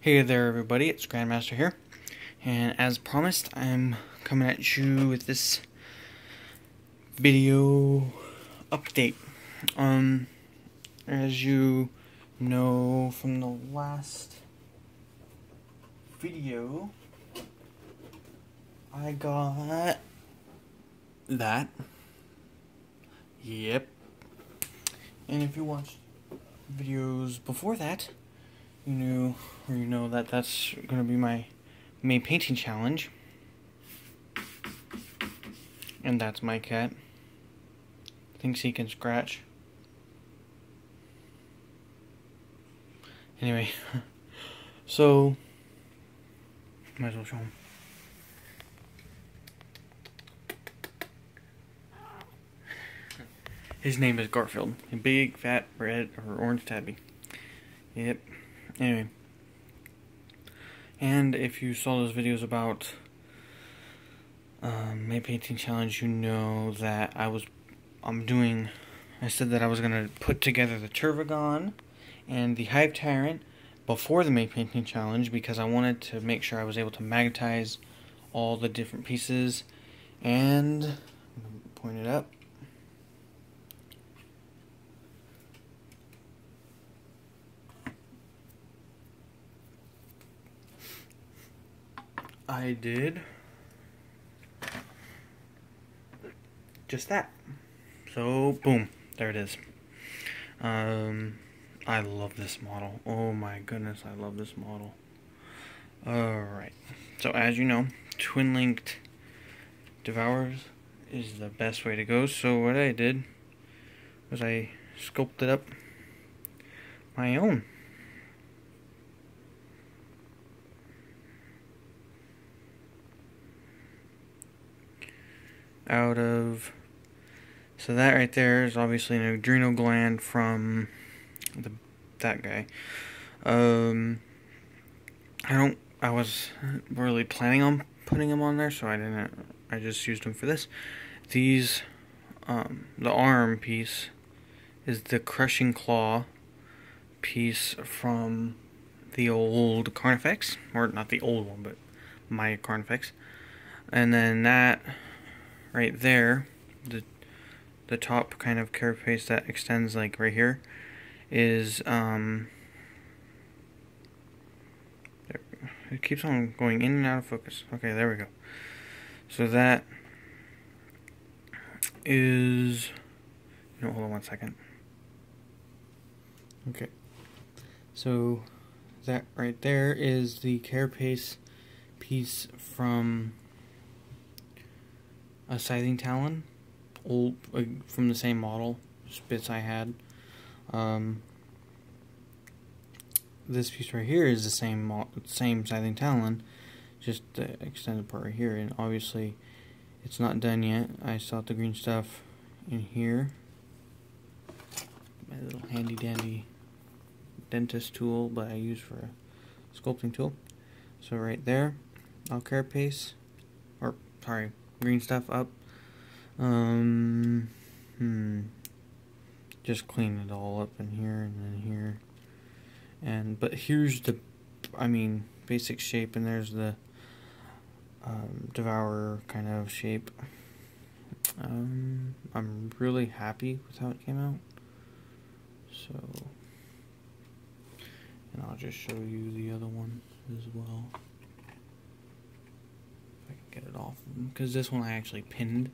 Hey there everybody, it's Grandmaster here, and as promised, I'm coming at you with this video update. As you know from the last video, I got that. Yep. And if you watched videos before that, you know that that's gonna be my May painting challenge. And that's my cat. Thinks he can scratch. Anyway, so might as well show him. His name is Garfield, a big, fat, red, or orange tabby. Yep. Anyway. And if you saw those videos about May painting challenge, you know that I said that I was gonna put together the Turvagon and the Hive Tyrant before the May painting challenge because I wanted to make sure I was able to magnetize all the different pieces. And I'm gonna point it up. I did just that. So, boom, there it is. I love this model. Oh my goodness, I love this model. Alright, so as you know, twin-linked Devours is the best way to go. So what I did was I sculpted up my own. So that right there is obviously an adrenal gland from that guy. I was really planning on putting him on there, so I didn't. I just used him for this. These, the arm piece is the crushing claw piece from the old Carnifex, or not the old one, but my Carnifex. And then that right there, the top kind of carapace that extends like right here, is it keeps on going in and out of focus. Okay, there we go. So that is, hold on one second. Okay, so that right there is the carapace piece from a Scything Talon, old, from the same model, just bits I had. This piece right here is the same Scything Talon, just the extended part right here, and obviously it's not done yet. I still have the green stuff in here. My little handy dandy dentist tool, but I use for a sculpting tool. So right there, I'll carapace, or sorry, green stuff up. Just clean it all up in here and then here. But here's the, basic shape, and there's the Devourer kind of shape. I'm really happy with how it came out. So, and I'll just show you the other one as well. If I can get it off, because this one I actually pinned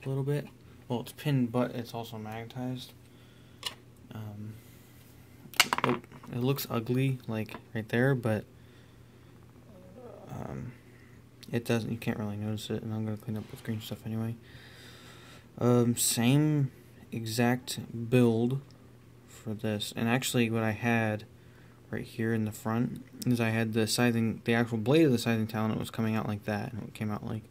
a little bit. Well, it's pinned, but it's also magnetized. It looks ugly, like right there, but it doesn't. You can't really notice it, and I'm gonna clean up with green stuff anyway. Same exact build for this, and actually, what I had right here in the front is I had the actual blade of the Scything Talon. It was coming out like that, and it came out like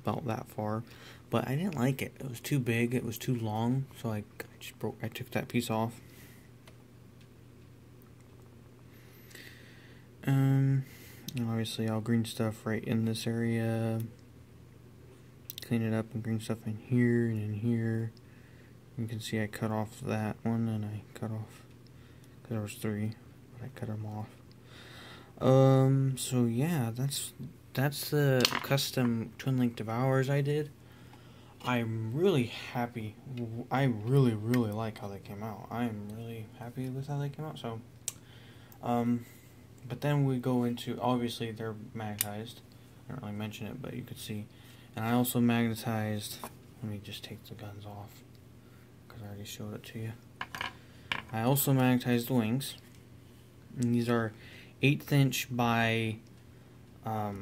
about that far. But I didn't like it. It was too big. It was too long. So I took that piece off. And obviously I'll green stuff right in this area. Clean it up and green stuff in here and in here. You can see I cut off that one, and I cut off, because there was 3, but I cut them off. So yeah, that's the custom Twin Link Devours I did. I'm really happy. I really like how they came out. I'm really happy with how they came out. So, but then we go into, obviously they're magnetized. I don't really mention it, but you could see. And I also magnetized. Let me just take the guns off because I already showed it to you. I also magnetized the wings. And these are 1/8 inch by so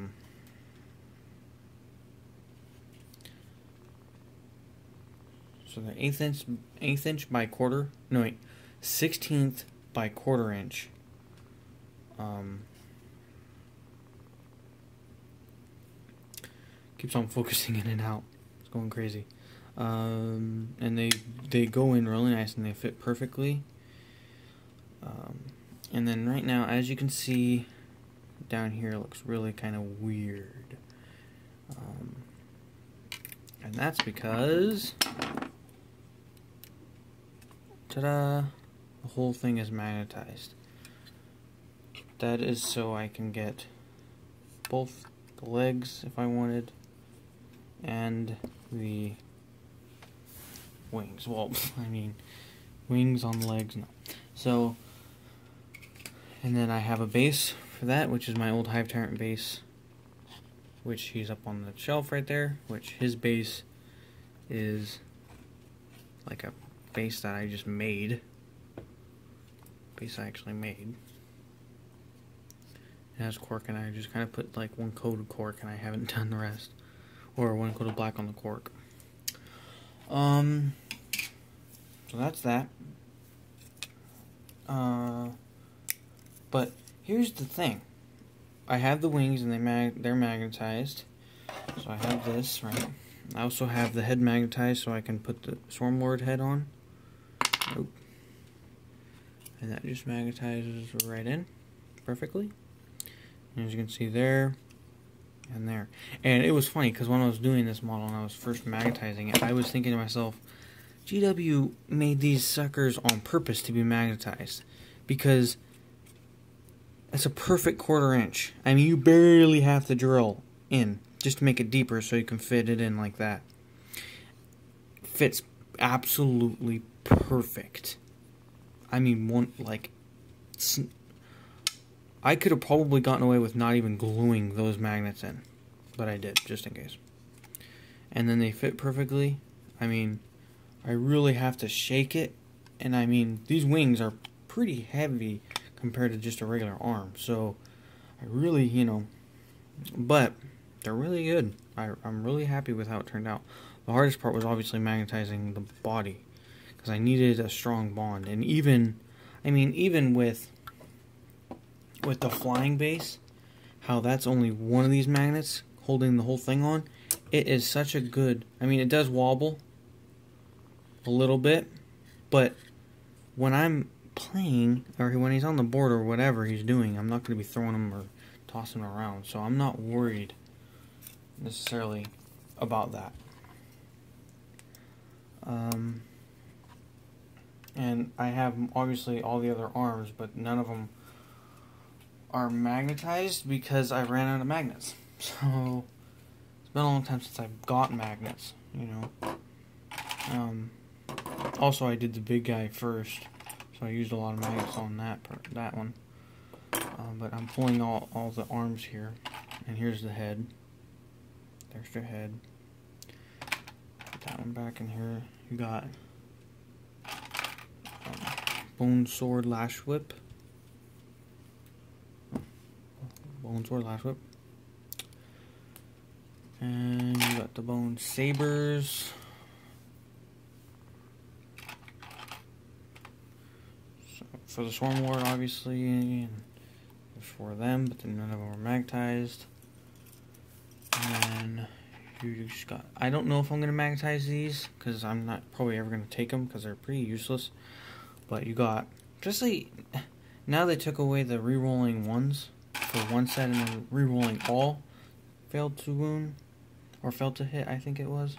they're 1/8 inch by quarter. No wait, 1/16 by quarter inch. Keeps on focusing in and out. It's going crazy. And they go in really nice and they fit perfectly. And then right now, as you can see down here, it looks really kind of weird. And that's because, ta-da, the whole thing is magnetized. That is so I can get both the legs if I wanted and the wings. Well, I mean, wings on the legs, no. So, and then I have a base for that, which is my old Hive Tyrant base, which he's up on the shelf right there, which his base is like a base that I just made. Base I actually made. It has cork, and I just kind of put like one coat of cork, and I haven't done the rest. Or one coat of black on the cork. So that's that. But here's the thing. I have the wings and they're magnetized. So I have this, right? I also have the head magnetized so I can put the Swarmlord head on. Nope. And that just magnetizes right in perfectly. And as you can see there and there. And it was funny because when I was doing this model and I was first magnetizing it, I was thinking to myself, GW made these suckers on purpose to be magnetized because it's a perfect 1/4 inch. I mean, you barely have to drill in just to make it deeper so you can fit it in like that. Fits absolutely perfect. I mean, I could have probably gotten away with not even gluing those magnets in, but I did, just in case. And then they fit perfectly. I mean, I really have to shake it, and I mean, these wings are pretty heavy compared to just a regular arm, so I really, you know, but they're really good. I'm really happy with how it turned out. The hardest part was obviously magnetizing the body, because I needed a strong bond, and even with the flying base, how that's only one of these magnets holding the whole thing on, it is such a good, I mean, it does wobble a little bit, but when I'm playing, or when he's on the board or whatever he's doing, I'm not going to be throwing him or tossing him around, so I'm not worried necessarily about that. And I have obviously all the other arms, but none of them are magnetized because I ran out of magnets. So it's been a long time since I've got magnets, you know. Also, I did the big guy first, so I used a lot of magnets on that one. But I'm pulling all the arms here, and here's the head. There's the head. Put that one back in here. You got Bone Sword Lash Whip. Bone Sword Lash Whip. And you got the Bone Sabers. So for the Swarmlord, obviously, and there's 4 of them, but then none of them are magnetized. And you just got, I don't know if I'm going to magnetize these, because I'm not probably ever going to take them, because they're pretty useless. But you got, just like, now they took away the re-rolling ones for one set, and then re-rolling all failed to wound, or failed to hit, I think it was.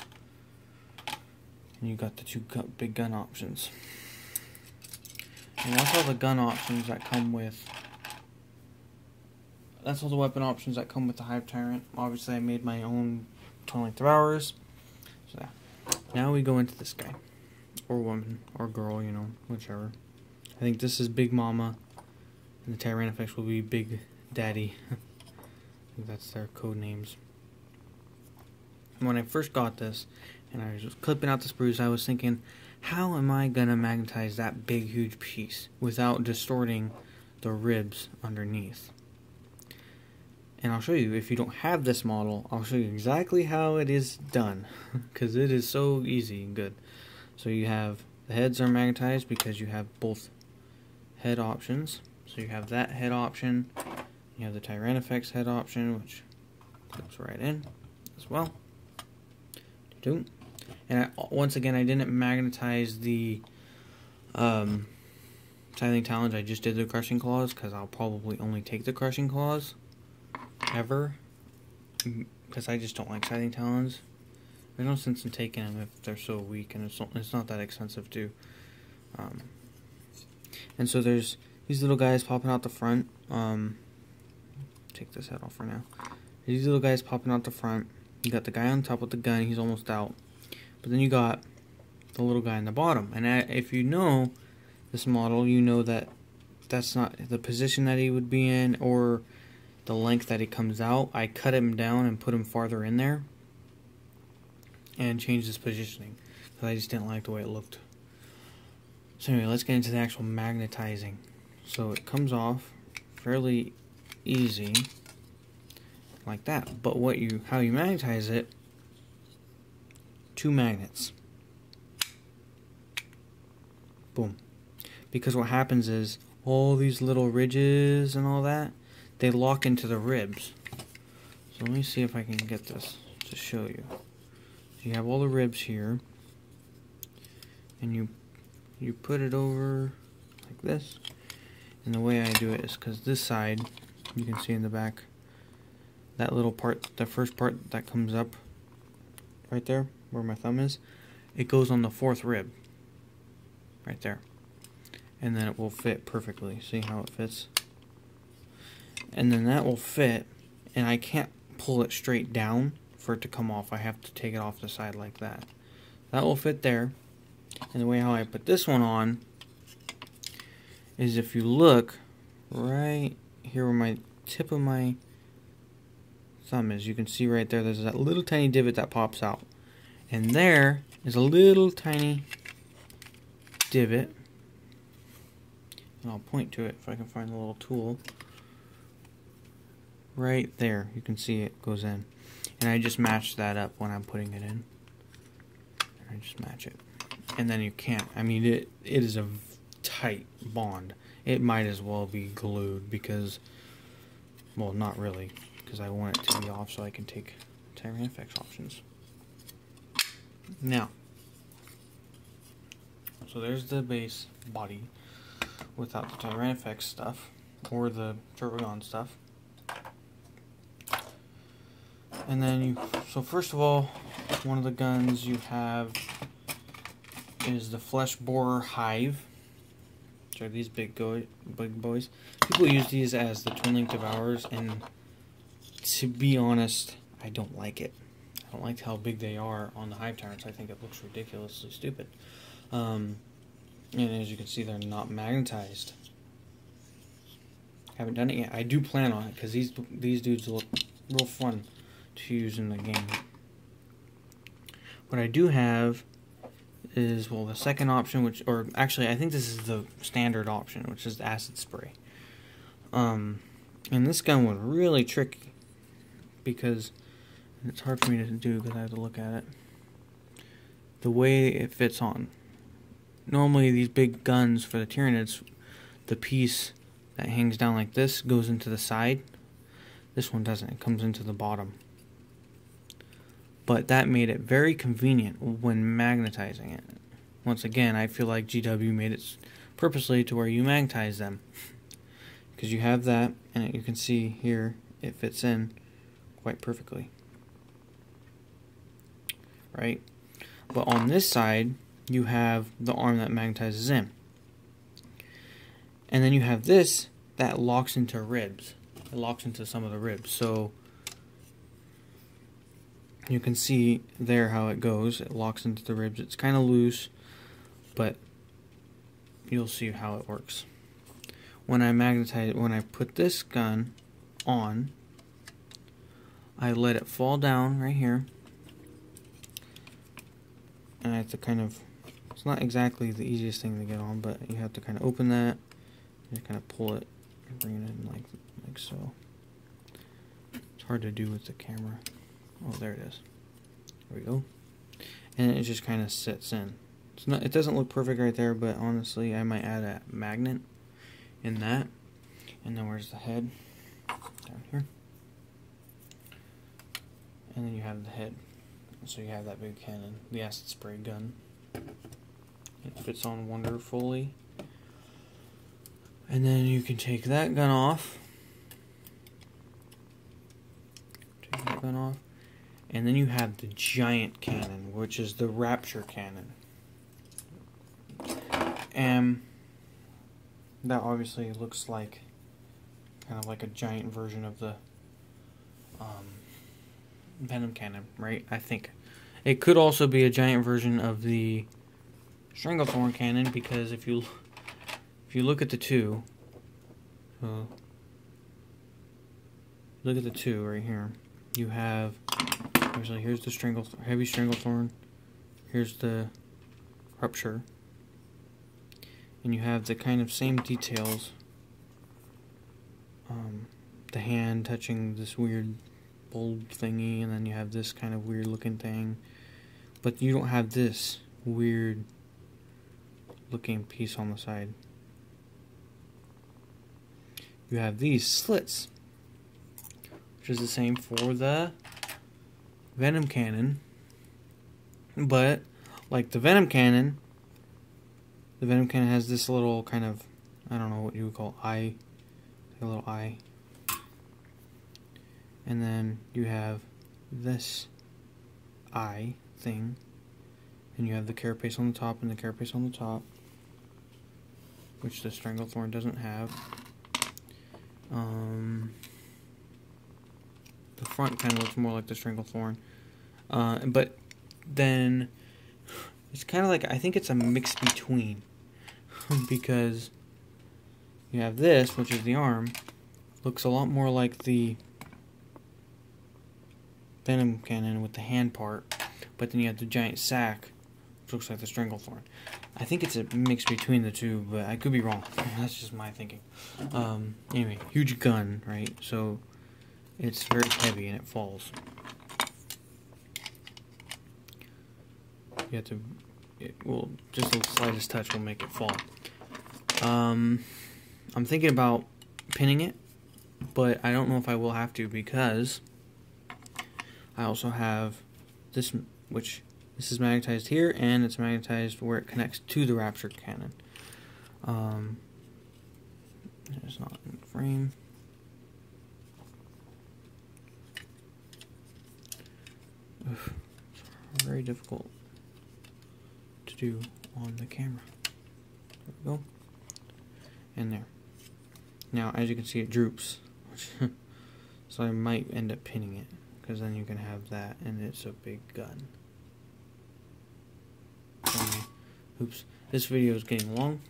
And you got the 2 big gun options. And that's all the gun options that come with that's all the weapon options that come with the Hive Tyrant. Obviously, I made my own tunneling devourers. So yeah. Now we go into this guy, or woman, or girl, you know, whichever. I think this is Big Mama, and the Tyranid will be Big Daddy. I think that's their code names. And when I first got this, and I was just clipping out the spruce, I was thinking, how am I gonna magnetize that big, huge piece without distorting the ribs underneath? And I'll show you, if you don't have this model, I'll show you exactly how it is done, because it is so easy and good. So you have, the heads are magnetized because you have both head options. So you have that head option, you have the Tyranid head option, which clips right in as well. And once again, I didn't magnetize the Scything Talons. I just did the Crushing Claws because I'll probably only take the Crushing Claws ever, because I just don't like Scything Talons. There's no sense in taking them if they're so weak, and it's not that expensive too. And so there's these little guys popping out the front. Take this head off for now. These little guys popping out the front. You got the guy on top with the gun, he's almost out. But then you got the little guy in the bottom. And if you know this model, you know that that's not the position that he would be in, or the length that he comes out. I cut him down and put him farther in there and changed his positioning, because I just didn't like the way it looked. So anyway, let's get into the actual magnetizing. So it comes off fairly easy, like that. But how you magnetize it, 2 magnets. Boom. Because what happens is, all these little ridges and all that, they lock into the ribs. So let me see if I can get this to show you. So you have all the ribs here, and you put it over like this. And the way I do it is because this side, you can see in the back, that little part, the first part that comes up right there where my thumb is, it goes on the 4th rib right there, and then it will fit perfectly. See how it fits? And then that will fit, and I can't pull it straight down for it to come off. I have to take it off the side like that. That will fit there. And the way how I put this one on is, if you look right here where my tip of my thumb is, you can see right there, there's that little tiny divot that pops out, and there is a little tiny divot, and I'll point to it if I can find the little tool. Right there, you can see it goes in, and I just match that up when I'm putting it in. I just match it, and then you can't, I mean, it is a tight bond. It might as well be glued, because, well, not really, because I want it to be off so I can take Tyranid options. Now, so there's the base body without the Tyranid stuff, or the Turbogon stuff. And then so first of all, one of the guns you have is the Flesh Borer Hive. Which are these big boys. People use these as the Twin Link Devourers, and to be honest, I don't like it. I don't like how big they are on the Hive Tyrants. I think it looks ridiculously stupid. And as you can see, they're not magnetized. Haven't done it yet. I do plan on it, because these dudes look real fun to use in the game. What I do have is, well, the second option, or actually I think this is the standard option, which is acid spray. And this gun was really tricky, because it's hard for me to do because I have to look at it. The way it fits on. Normally these big guns for the Tyranids, the piece that hangs down like this goes into the side. This one doesn't. It comes into the bottom. But that made it very convenient when magnetizing it. Once again, I feel like GW made it purposely to where you magnetize them. Because you have that, and you can see here, it fits in quite perfectly. Right? But on this side, you have the arm that magnetizes in. And then you have this that locks into ribs. it locks into some of the ribs. So you can see there how it goes. It locks into the ribs. It's kind of loose, but you'll see how it works. When I put this gun on, I let it fall down right here. And I have to kind of, it's not exactly the easiest thing to get on, but you have to kind of open that and kind of pull it and bring it in like so. It's hard to do with the camera. Oh, there it is. There we go. And it just kind of sits in. It's not, it doesn't look perfect right there, but honestly, I might add a magnet in that. And then where's the head? Down here. And then you have the head. So you have that big cannon, the acid spray gun. It fits on wonderfully. And then you can take that gun off. Take that gun off. And then you have the giant cannon, which is the Rapture cannon. And that obviously looks like kind of like a giant version of the Venom cannon, right? I think it could also be a giant version of the Stranglethorn cannon, because if you look at the two, look at the two right here. You have actually, here's the heavy Stranglethorn, here's the Rupture, and you have the kind of same details. The hand touching this weird bulb thingy, and then you have this kind of weird looking thing, but you don't have this weird looking piece on the side. You have these slits, which is the same for the Venom cannon, but like the Venom cannon has this little kind of, I don't know what you would call eye, like a little eye. And then you have this eye thing, and you have the carapace on the top and the carapace on the top, which the Stranglethorn doesn't have. The front kind of looks more like the Stranglethorn, but then it's kind of like, I think it's a mix between, because you have this, which is the arm, looks a lot more like the Venom cannon with the hand part, but then you have the giant sack, which looks like the Stranglethorn. I think it's a mix between the two, but I could be wrong. That's just my thinking. Anyway, huge gun, right? So it's very heavy and it falls. You have to, just the slightest touch will make it fall. I'm thinking about pinning it, but I don't know if I will have to, because I also have this, which this is magnetized here, and it's magnetized where it connects to the Rapture cannon. It's not in the frame. Oof, it's very difficult to do on the camera. There we go. And there. Now, as you can see, it droops. So I might end up pinning it, because then you can have that, and it's a big gun. Anyway, oops. This video is getting long.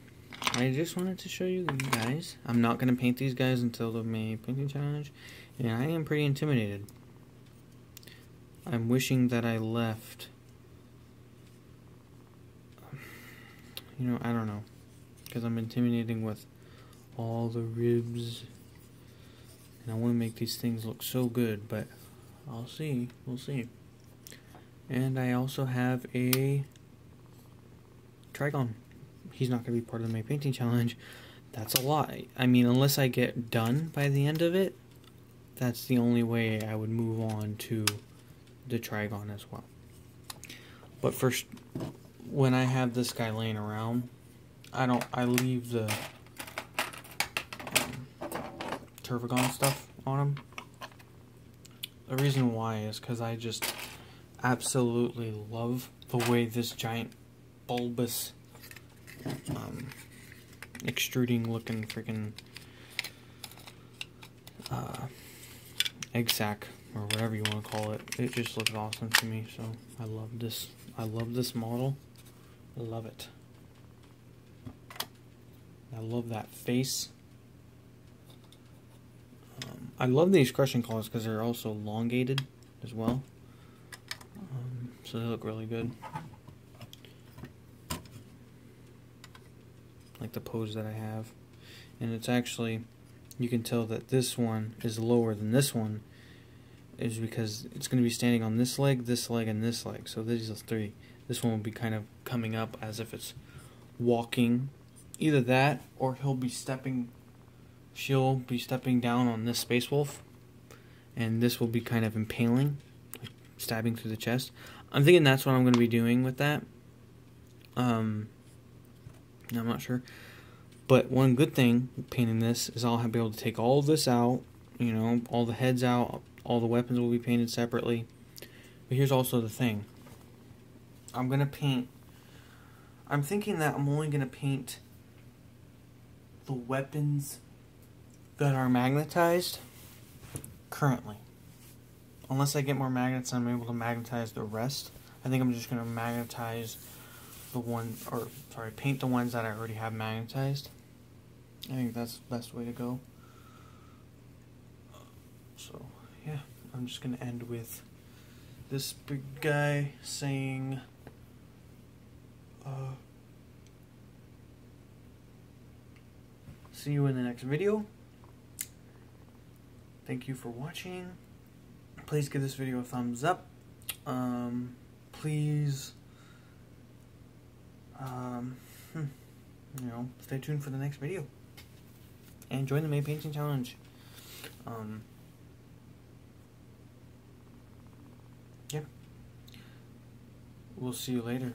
I just wanted to show you guys. I'm not going to paint these guys until the May painting challenge, and I am pretty intimidated. I'm wishing that I left, you know, I don't know, because I'm intimidating with all the ribs, and I want to make these things look so good, but I'll see, we'll see. And I also have a Trigon. He's not going to be part of the May painting challenge. That's a lot. I mean, unless I get done by the end of it, that's the only way I would move on to the Trigon as well. But first, when I have this guy laying around, I leave the Turvagon stuff on him. The reason why is because I just absolutely love the way this giant bulbous extruding looking freaking egg sack or whatever you want to call it. It just looks awesome to me, so I love this. I love this model. I love it. I love that face. I love these crushing claws because they're also elongated as well. So they look really good. Like the pose that I have. And it's actually, you can tell that this one is lower than this one is because it's going to be standing on this leg, and this leg. So these are three. This one will be kind of coming up as if it's walking. Either that or she'll be stepping down on this Space Wolf, and this will be kind of impaling, like stabbing through the chest. I'm thinking that's what I'm going to be doing with that. I'm not sure. But one good thing painting this is I'll be able to take all of this out, you know, all the heads out, all the weapons will be painted separately. But here's also the thing. I'm thinking that I'm only going to paint the weapons that are magnetized currently. Unless I get more magnets, I'm able to magnetize the rest. I think I'm just going to magnetize paint the ones that I already have magnetized. I think that's the best way to go. So, yeah, I'm just going to end with this big guy saying, see you in the next video. Thank you for watching. Please give this video a thumbs up. Please, you know, stay tuned for the next video. And join the May Painting Challenge. Yeah. We'll see you later.